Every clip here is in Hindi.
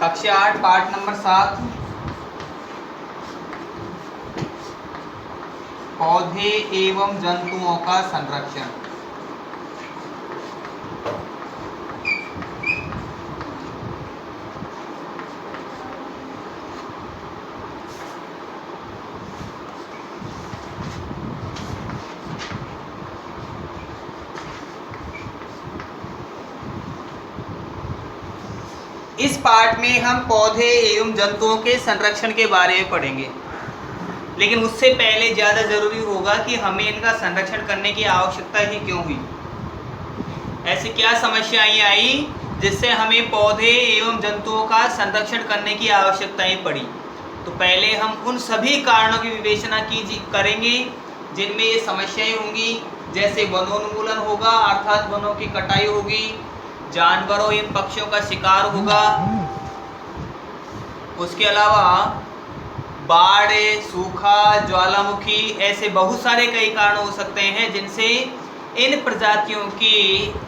कक्षा 8 पाठ नंबर 7 पौधे एवं जंतुओं का संरक्षण। इस पाठ में हम पौधे एवं जंतुओं के संरक्षण के बारे में पढ़ेंगे, लेकिन उससे पहले ज़्यादा जरूरी होगा कि हमें इनका संरक्षण करने की आवश्यकता ही क्यों हुई। ऐसी क्या समस्याएं आई जिससे हमें पौधे एवं जंतुओं का संरक्षण करने की आवश्यकताएं पड़ी। तो पहले हम उन सभी कारणों की विवेचना करेंगे जिनमें ये समस्याएं होंगी, जैसे वनोन्मूलन होगा अर्थात वनों की कटाई होगी, जानवरों एवं पक्षियों का शिकार होगा, उसके अलावा बाढ़, सूखा, ज्वालामुखी, ऐसे बहुत सारे कई कारण हो सकते हैं जिनसे इन प्रजातियों के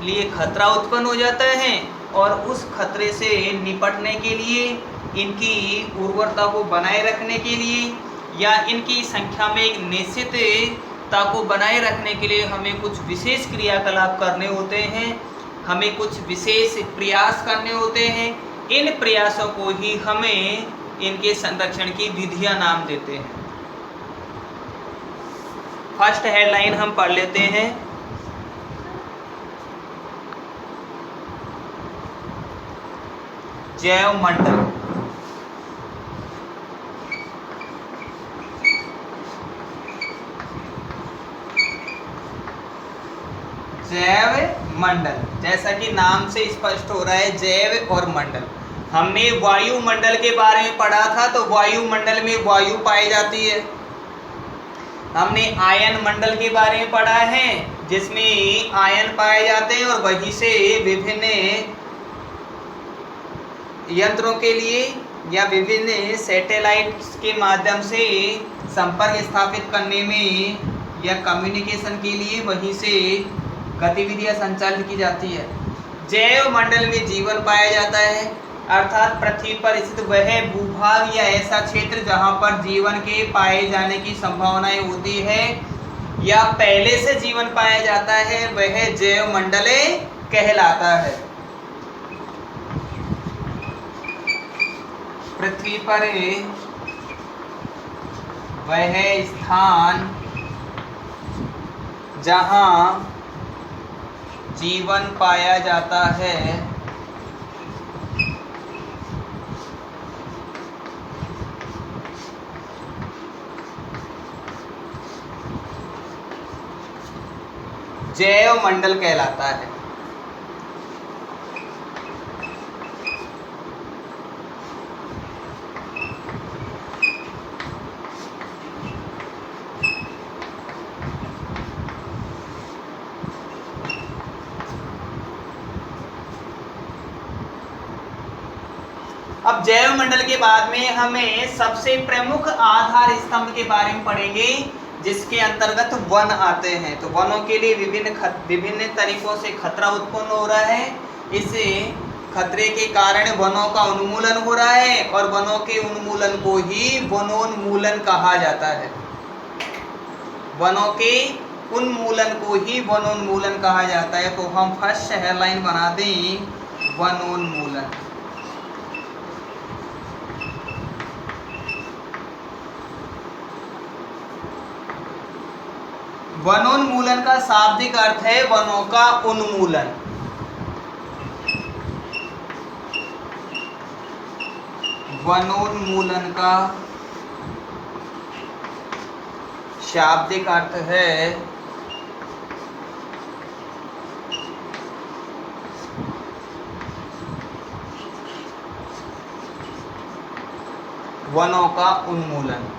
लिए खतरा उत्पन्न हो जाता है और उस खतरे से निपटने के लिए, इनकी उर्वरता को बनाए रखने के लिए या इनकी संख्या में एक निश्चितता को बनाए रखने के लिए हमें कुछ विशेष क्रियाकलाप करने होते हैं, हमें कुछ विशेष प्रयास करने होते हैं। इन प्रयासों को ही हमें इनके संरक्षण की विधियां नाम देते हैं। फर्स्ट हेडलाइन हम पढ़ लेते हैं। जैव मंडल। जैव मंडल, जैसा कि नाम से स्पष्ट हो रहा है, जैव और मंडल। हमने वायुमंडल के बारे में पढ़ा था, तो वायुमंडल में वायु पाई जाती है। हमने आयन मंडल के बारे में पढ़ा है जिसमें आयन पाए जाते हैं और वहीं से विभिन्न यंत्रों के लिए या विभिन्न सैटेलाइट्स के माध्यम से संपर्क स्थापित करने में या कम्युनिकेशन के लिए वहीं से गतिविधियां संचालित की जाती है। जैव मंडल में जीवन पाया जाता है अर्थात पृथ्वी पर स्थित वह भूभाग या ऐसा क्षेत्र जहां पर जीवन के पाए जाने की संभावनाएं होती है या पहले से जीवन पाया जाता है, वह जैव मंडल कहलाता है। पृथ्वी पर वह स्थान जहां जीवन पाया जाता है जैव मंडल कहलाता है। अब जैव मंडल के बाद में हमें सबसे प्रमुख आधार स्तंभ के बारे में पढ़ेंगे जिसके अंतर्गत वन आते हैं। तो वनों के लिए विभिन्न तरीकों से खतरा उत्पन्न हो रहा है। इस खतरे के कारण वनों का उन्मूलन हो रहा है और वनों के उन्मूलन को ही वनोन्मूलन कहा जाता है। वनों के उन्मूलन को ही वनोन्मूलन कहा जाता है। तो हम फर्स्ट हेडलाइन बना दें वनोन्मूलन। वनोन्मूलन का शाब्दिक अर्थ है वनों का उन्मूलन। वनोन्मूलन का शाब्दिक अर्थ है वनों का उन्मूलन।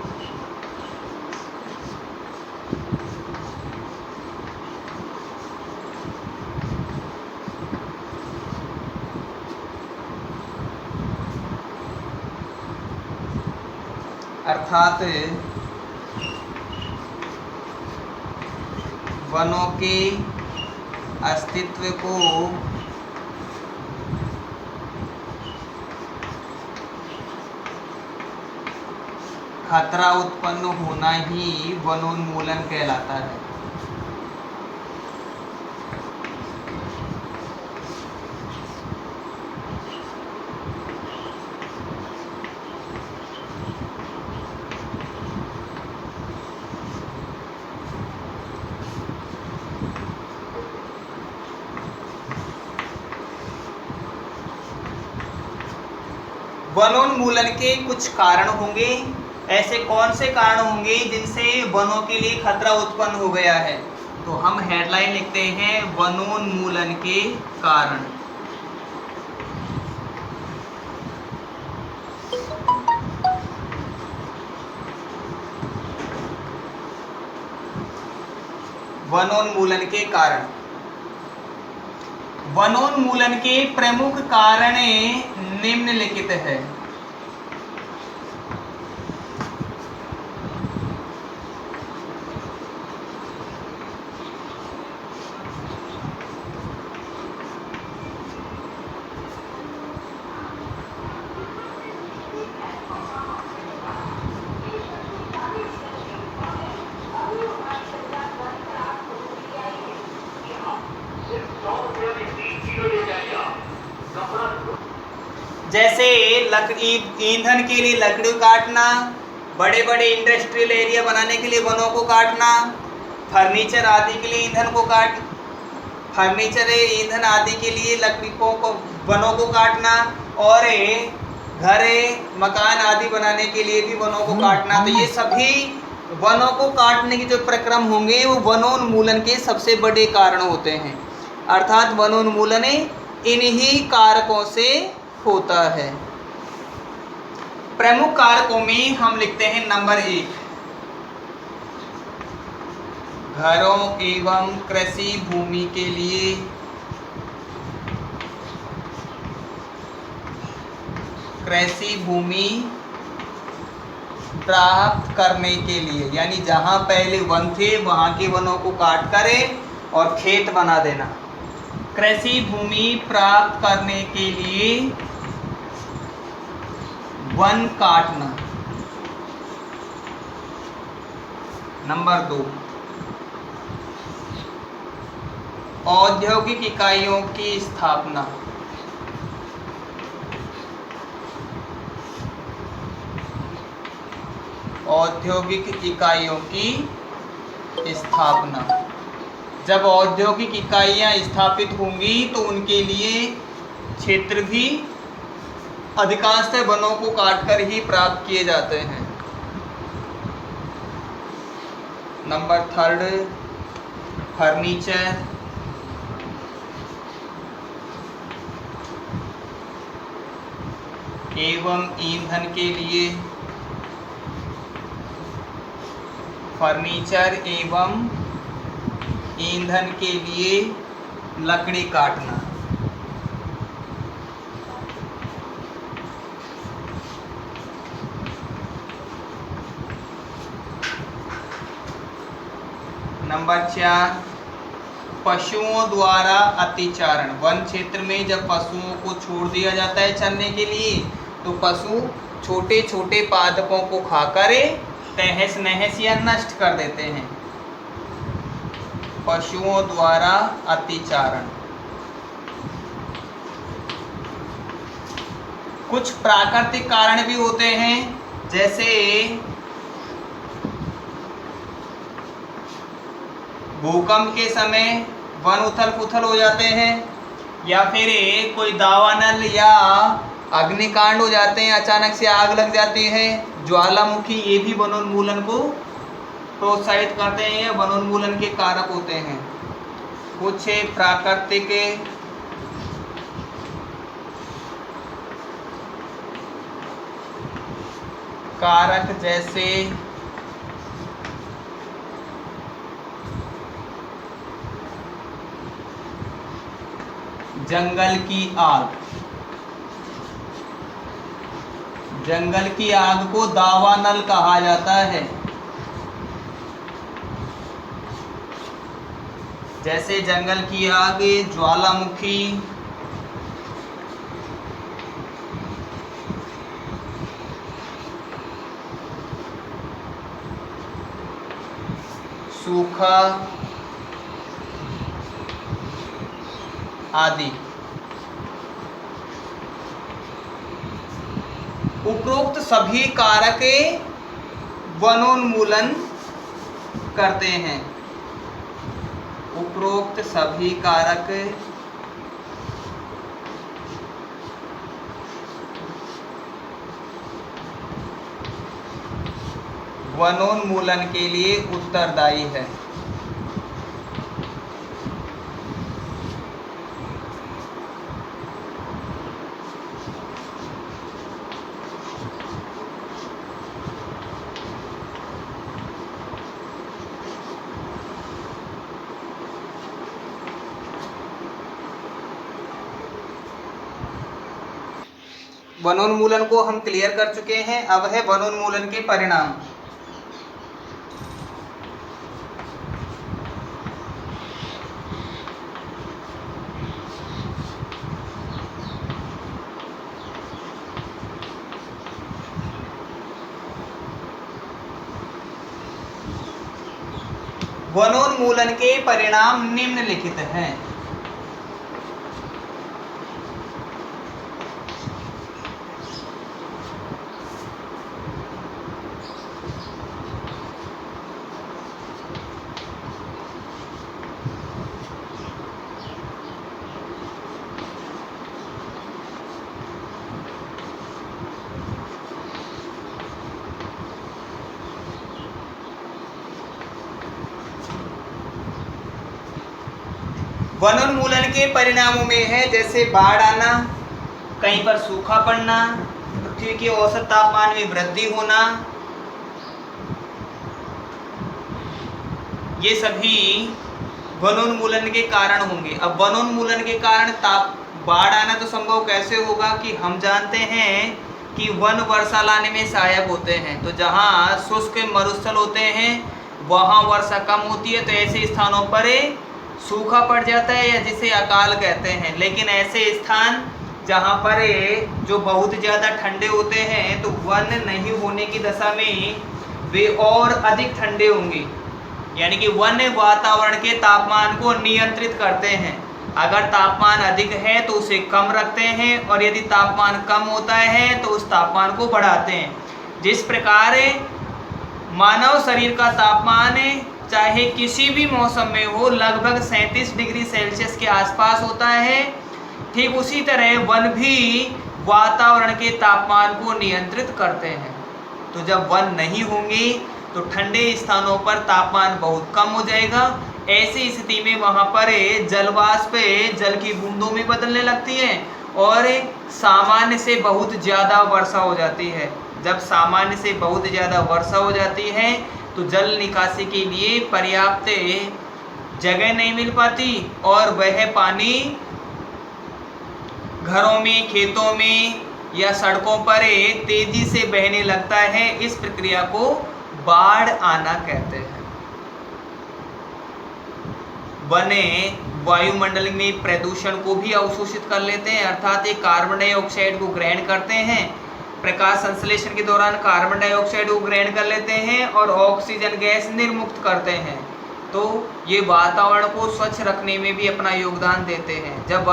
अर्थात वनों के अस्तित्व को खतरा उत्पन्न होना ही वनोन्मूलन कहलाता है। वनोन्मूलन के कुछ कारण होंगे। ऐसे कौन से कारण होंगे जिनसे वनों के लिए खतरा उत्पन्न हो गया है? तो हम हेडलाइन लिखते हैं वनोन्मूलन के कारण। वनोन्मूलन के कारण। वनोन्मूलन के प्रमुख कारण निम्नलिखित है। जैसे लकड़ी ईंधन के लिए लकड़ी काटना, बड़े बड़े इंडस्ट्रियल एरिया बनाने के लिए वनों को काटना, फर्नीचर आदि के लिए ईंधन आदि के लिए लकड़ी को वनों को काटना, और घर मकान आदि बनाने के लिए भी वनों को काटना। तो ये सभी वनों को काटने के जो प्रक्रम होंगे वो वनोन्मूलन के सबसे बड़े कारण होते हैं। अर्थात वनोन्मूलन इन्हीं कारकों से होता है। प्रमुख कारकों में हम लिखते हैं नंबर 1, घरों एवं कृषि भूमि के लिए कृषि भूमि प्राप्त करने के लिए, यानी जहां पहले वन थे वहां के वनों को काट करे और खेत बना देना। कृषि भूमि प्राप्त करने के लिए वन काटना। नंबर 2, औद्योगिक इकाइयों की स्थापना। औद्योगिक इकाइयों की स्थापना। जब औद्योगिक इकाइयां स्थापित होंगी तो उनके लिए क्षेत्र भी अधिकांशतः वनों को काटकर ही प्राप्त किए जाते हैं। Number 3, furniture. एवं ईंधन के लिए फर्नीचर एवं ईंधन के लिए लकड़ी काटना। नंबर 4, पशुओं द्वारा अतिचारण। वन क्षेत्र में जब पशुओं को छोड़ दिया जाता है चरने के लिए तो पशु छोटे छोटे पादपों को खाकर तहस नहस या नष्ट कर देते हैं। पशुओं द्वारा अतिचारण। कुछ प्राकृतिक कारण भी होते हैं, जैसे भूकंप के समय वन उथल पुथल हो जाते हैं, या फिर कोई दावानल या अग्निकांड हो जाते हैं, अचानक से आग लग जाती है, ज्वालामुखी, ये भी वनोन्मूलन को प्रोत्साहित करते हैं या वनोन्मूलन के कारक होते हैं। कुछ प्राकृतिक कारक जैसे जंगल की आग। जंगल की आग को दावानल कहा जाता है। जैसे जंगल की आग, ज्वालामुखी, सूखा आदि। उपरोक्त सभी कारक वनोन्मूलन करते हैं। उपरोक्त सभी कारक वनोन्मूलन के लिए उत्तरदायी है। वनोन्मूलन को हम क्लियर कर चुके हैं। अब है वनोन्मूलन के परिणाम। वनोन्मूलन के परिणाम निम्नलिखित हैं। वनोन्मूलन के परिणामों में है जैसे बाढ़ आना, कहीं पर सूखा पड़ना, पृथ्वी के औसत तापमान में वृद्धि होना, ये सभी वनोन्मूलन के कारण होंगे। अब वनोन्मूलन के कारण बाढ़ आना तो संभव कैसे होगा कि हम जानते हैं कि वन वर्षा लाने में सहायक होते हैं। तो जहाँ शुष्क मरुस्थल होते हैं वहाँ वर्षा कम होती है, तो ऐसे स्थानों पर सूखा पड़ जाता है या जिसे अकाल कहते हैं। लेकिन ऐसे स्थान जहाँ पर जो बहुत ज़्यादा ठंडे होते हैं तो वन नहीं होने की दशा में वे और अधिक ठंडे होंगे, यानी कि वन वातावरण के तापमान को नियंत्रित करते हैं। अगर तापमान अधिक है तो उसे कम रखते हैं और यदि तापमान कम होता है तो उस तापमान को बढ़ाते हैं। जिस प्रकार मानव शरीर का तापमान चाहे किसी भी मौसम में हो लगभग 37 डिग्री सेल्सियस के आसपास होता है, ठीक उसी तरह वन भी वातावरण के तापमान को नियंत्रित करते हैं। तो जब वन नहीं होंगे तो ठंडे स्थानों पर तापमान बहुत कम हो जाएगा। ऐसी स्थिति में वहाँ पर जलवाष्प जल की बूंदों में बदलने लगती है और सामान्य से बहुत ज़्यादा वर्षा हो जाती है। जब सामान्य से बहुत ज़्यादा वर्षा हो जाती है तो जल निकासी के लिए पर्याप्त जगह नहीं मिल पाती और वह पानी घरों में, खेतों में या सड़कों पर तेजी से बहने लगता है। इस प्रक्रिया को बाढ़ आना कहते हैं। वन वायुमंडल में प्रदूषण को भी अवशोषित कर लेते हैं, अर्थात ये कार्बन डाइऑक्साइड को ग्रहण करते हैं। प्रकाश संश्लेषण के दौरान कार्बन डाइऑक्साइड को ग्रहण कर लेते हैं और ऑक्सीजन गैस निर्मुक्त करते हैं। तो ये वातावरण को स्वच्छ रखने में भी अपना योगदान देते हैं। जब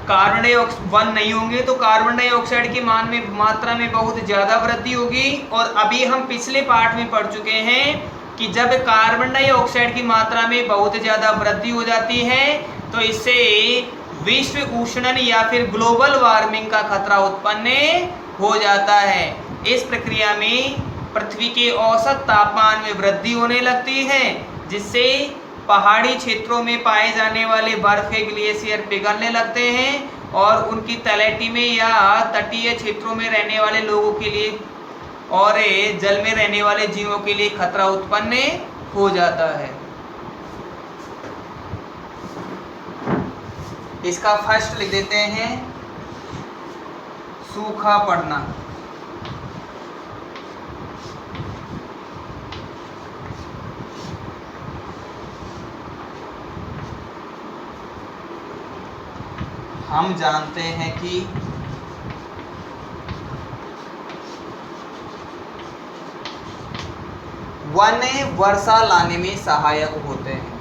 कार्बन डाइऑक्साइड वन नहीं होंगे तो कार्बन डाइऑक्साइड की मात्रा में बहुत ज़्यादा वृद्धि होगी। और अभी हम पिछले पार्ट में पढ़ चुके हैं कि जब कार्बन डाइऑक्साइड की मात्रा में बहुत ज़्यादा वृद्धि हो जाती है तो इससे विश्व उष्णन या फिर ग्लोबल वार्मिंग का खतरा उत्पन्न हो जाता है। इस प्रक्रिया में पृथ्वी के औसत तापमान में वृद्धि होने लगती है, जिससे पहाड़ी क्षेत्रों में पाए जाने वाले बर्फ के ग्लेशियर पिघलने लगते हैं और उनकी तलहटी में या तटीय क्षेत्रों में रहने वाले लोगों के लिए और जल में रहने वाले जीवों के लिए खतरा उत्पन्न हो जाता है। इसका फर्स्ट लिख देते हैं, सूखा पड़ना। हम जानते हैं कि वन वर्षा लाने में सहायक होते हैं।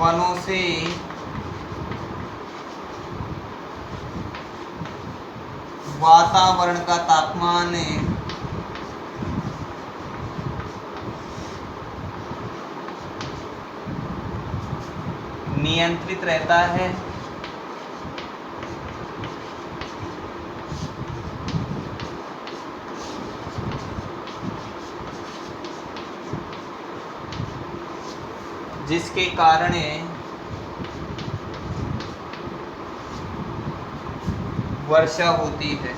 वनों से वातावरण का तापमान नियंत्रित रहता है। जिसके कारण वर्षा होती है।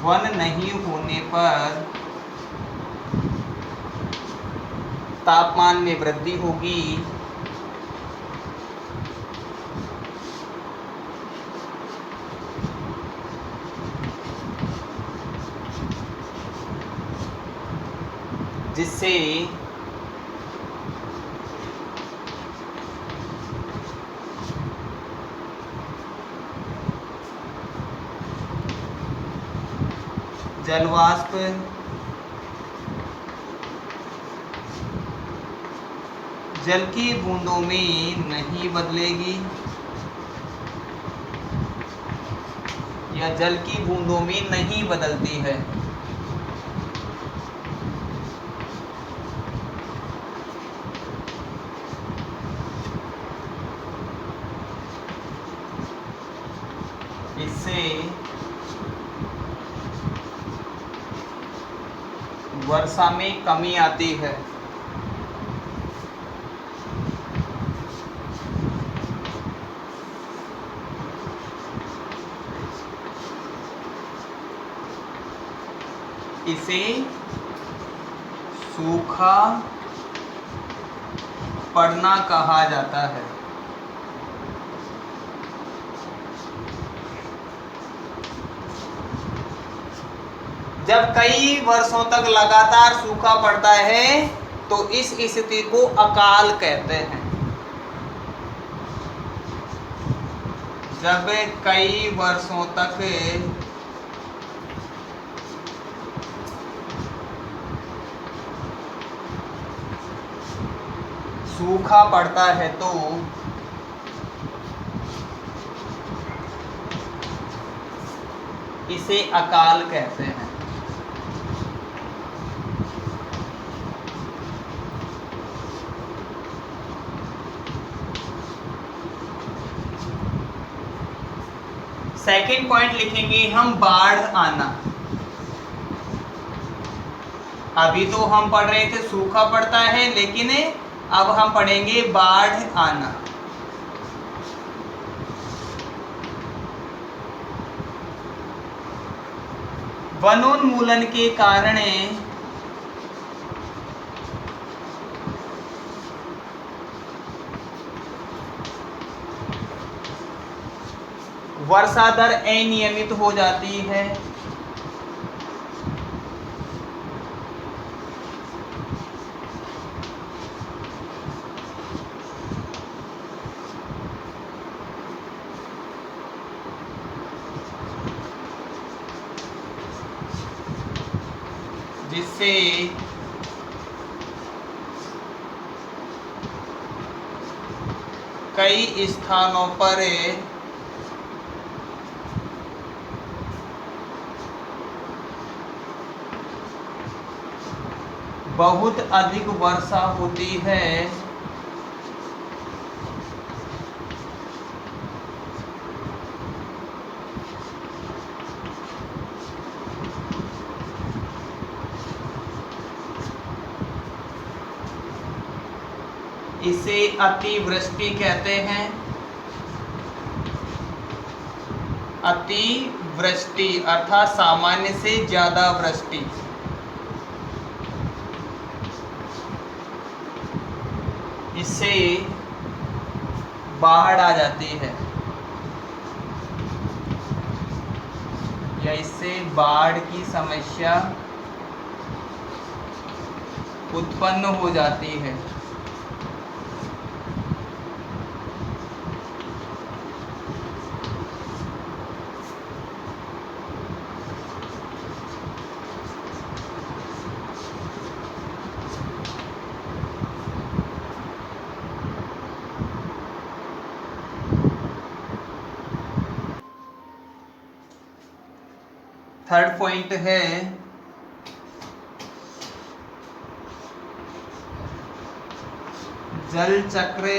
वन नहीं होने पर तापमान में वृद्धि होगी। जिससे जलवाष्प जल की बूंदों में नहीं बदलेगी या जल की बूंदों में नहीं बदलती है। इससे वर्षा में कमी आती है। इसे सूखा पड़ना कहा जाता है। जब कई वर्षों तक लगातार सूखा पड़ता है तो इस स्थिति को अकाल कहते हैं। जब कई वर्षों तक सूखा पड़ता है तो इसे अकाल कहते हैं। सेकंड पॉइंट लिखेंगे हम बाढ़ आना। अभी तो हम पढ़ रहे थे सूखा पड़ता है, लेकिन अब हम पढ़ेंगे बाढ़ आना। वनोन्मूलन के कारण वर्षा दर अनियमित हो जाती है। जिससे कई स्थानों पर बहुत अधिक वर्षा होती है। इसे अतिवृष्टि कहते हैं। अतिवृष्टि वृष्टि अर्थात सामान्य से ज्यादा वृष्टि, इससे बाढ़ आ जाती है या इससे बाढ़ की समस्या उत्पन्न हो जाती है। थर्ड पॉइंट है जल चक्र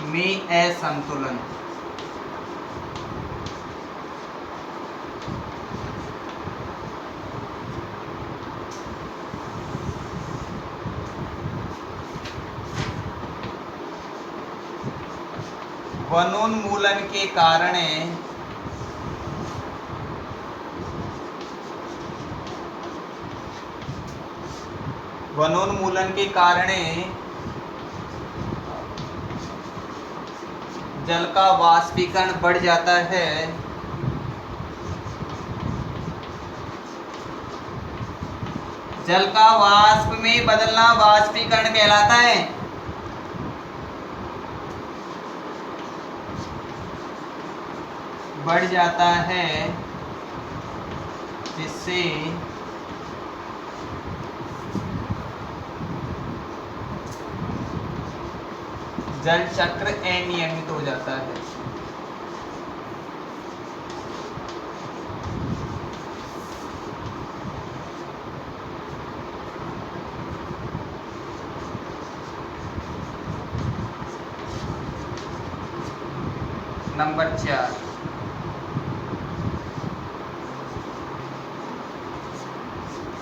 में असंतुलन। वनोन्मूलन के कारण जल का वाष्पीकरण बढ़ जाता है। जल का वाष्प में बदलना वाष्पीकरण कहलाता है। बढ़ जाता है जिससे जल चक्र अनियमित हो जाता है। नंबर 4,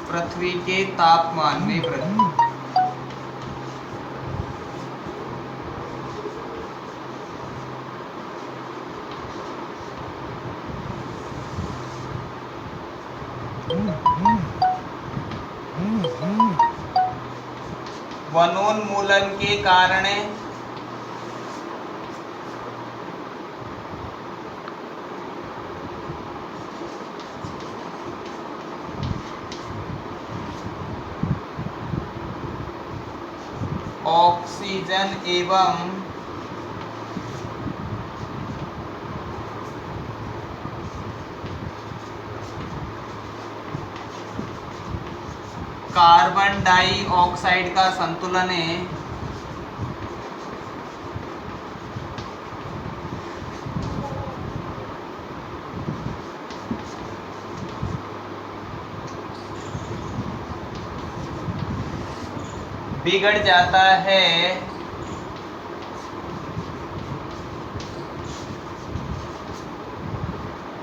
पृथ्वी के तापमान में वृद्धि। वनोन्मूलन के कारण ऑक्सीजन एवं कार्बन डाइऑक्साइड का संतुलन बिगड़ जाता है।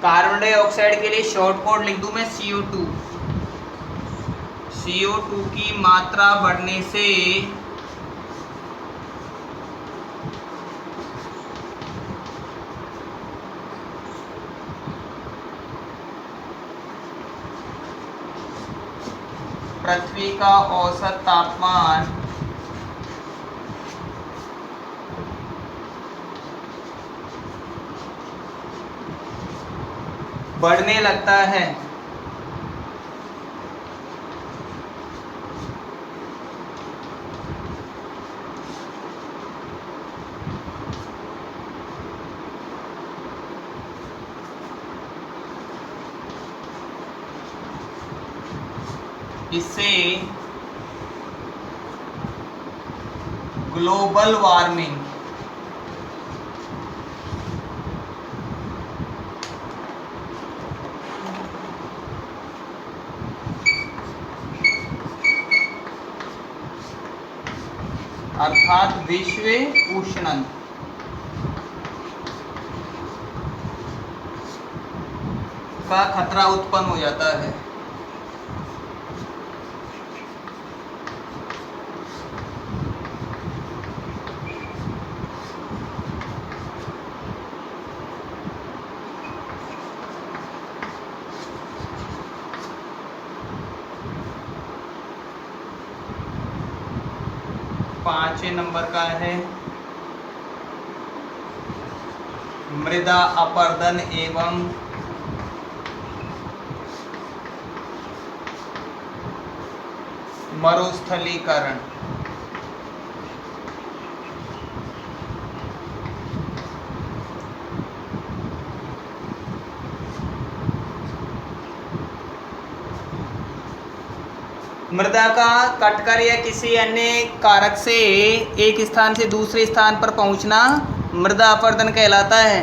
कार्बन डाइऑक्साइड के लिए शॉर्ट कोड लिख दूं मैं CO2। CO2 की मात्रा बढ़ने से पृथ्वी का औसत तापमान बढ़ने लगता है। इससे ग्लोबल वार्मिंग अर्थात विश्व उष्णन का खतरा उत्पन्न हो जाता है। 5वें नंबर का है मृदा अपरदन एवं मरुस्थलीकरण। मृदा का कटकर या किसी अन्य कारक से एक स्थान से दूसरे स्थान पर पहुंचना मृदा अपरदन कहलाता है।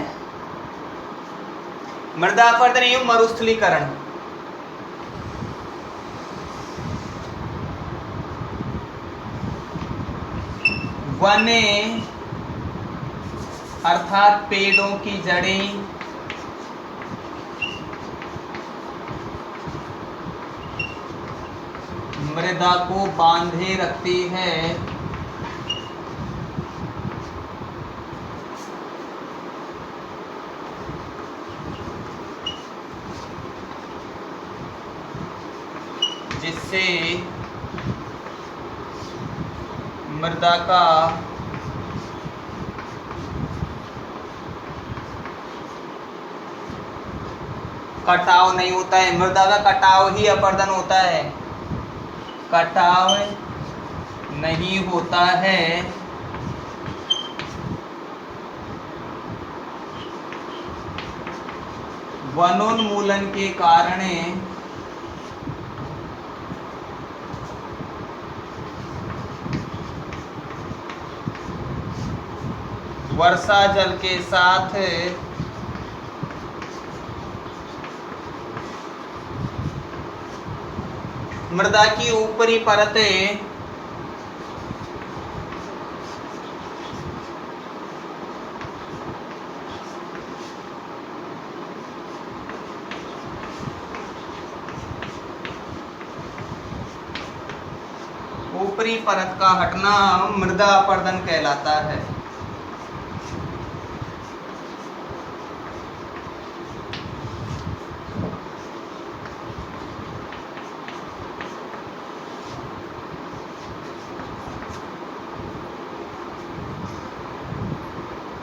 मृदा अपरदन एवं मरुस्थलीकरण। वन अर्थात पेड़ों की जड़ें मृदा को बांधे रखती है। जिससे मृदा का कटाव नहीं होता है। मृदा का कटाव ही अपरदन होता है, कटाव नहीं होता है। वनोन्मूलन के कारण वर्षा जल के साथ मृदा की ऊपरी परत ऊपरी परत का हटना मृदा अपरदन कहलाता है।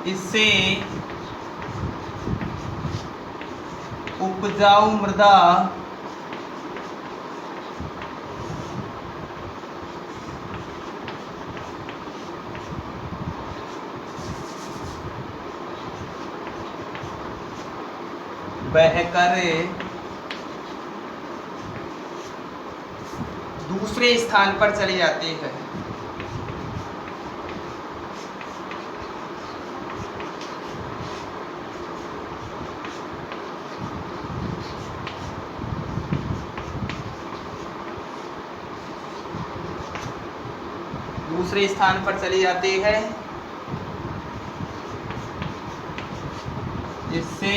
इससे उपजाऊ मृदा बहकर दूसरे स्थान पर चली जाती है। दूसरे स्थान पर चली जाती है, जिससे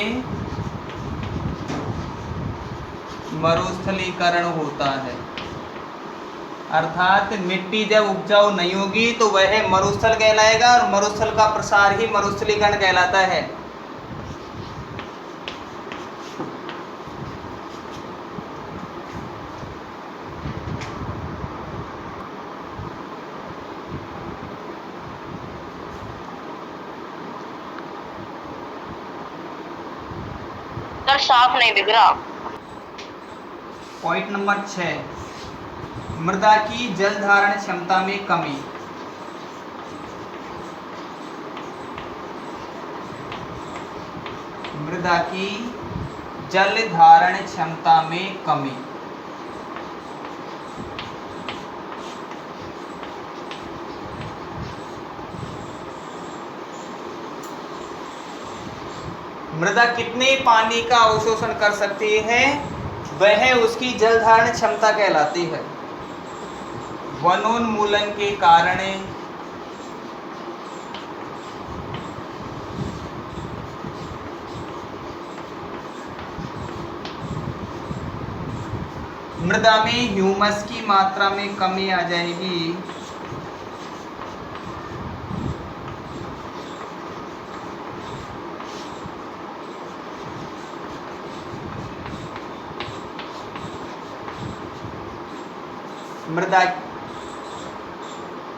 मरुस्थलीकरण होता है। अर्थात मिट्टी जब उपजाऊ नहीं होगी तो वह मरुस्थल कहलाएगा और मरुस्थल का प्रसार ही मरुस्थलीकरण कहलाता है। साफ नहीं दिख रहा। पॉइंट नंबर 6, मृदा की जल धारण क्षमता में कमी। मृदा की जल धारण क्षमता में कमी। मृदा कितने पानी का अवशोषण कर सकती है वह उसकी जल धारण क्षमता कहलाती है। वनोन्मूलन के कारण मृदा में ह्यूमस की मात्रा में कमी आ जाएगी।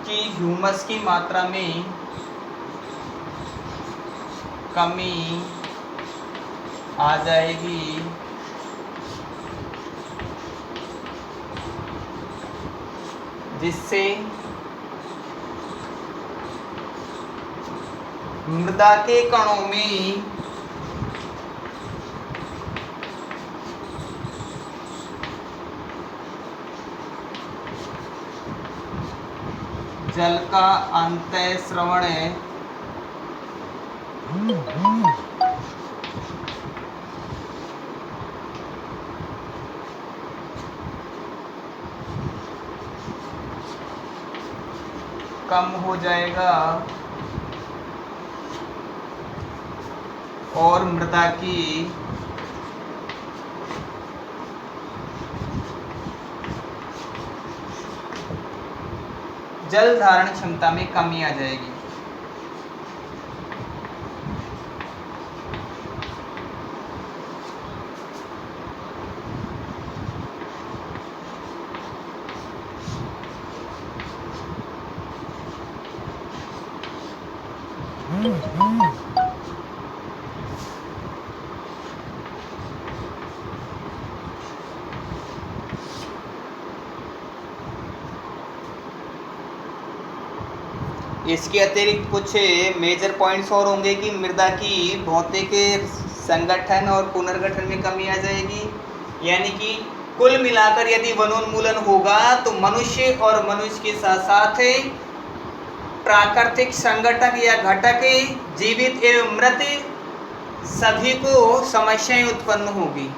कि ह्यूमस की मात्रा में कमी आ जाएगी, जिससे मृदा के कणों में जल का अंतःस्रवण कम हो जाएगा और मृदा की जल धारण क्षमता में कमी आ जाएगी। इसके अतिरिक्त कुछ मेजर पॉइंट्स और होंगे कि मृदा की भौतिक संगठन और पुनर्गठन में कमी आ जाएगी। यानी कि कुल मिलाकर यदि वनोन्मूलन होगा तो मनुष्य और मनुष्य के साथ साथ प्राकृतिक संगठक या घटक, जीवित एवं मृत, सभी को समस्याएं उत्पन्न होगी।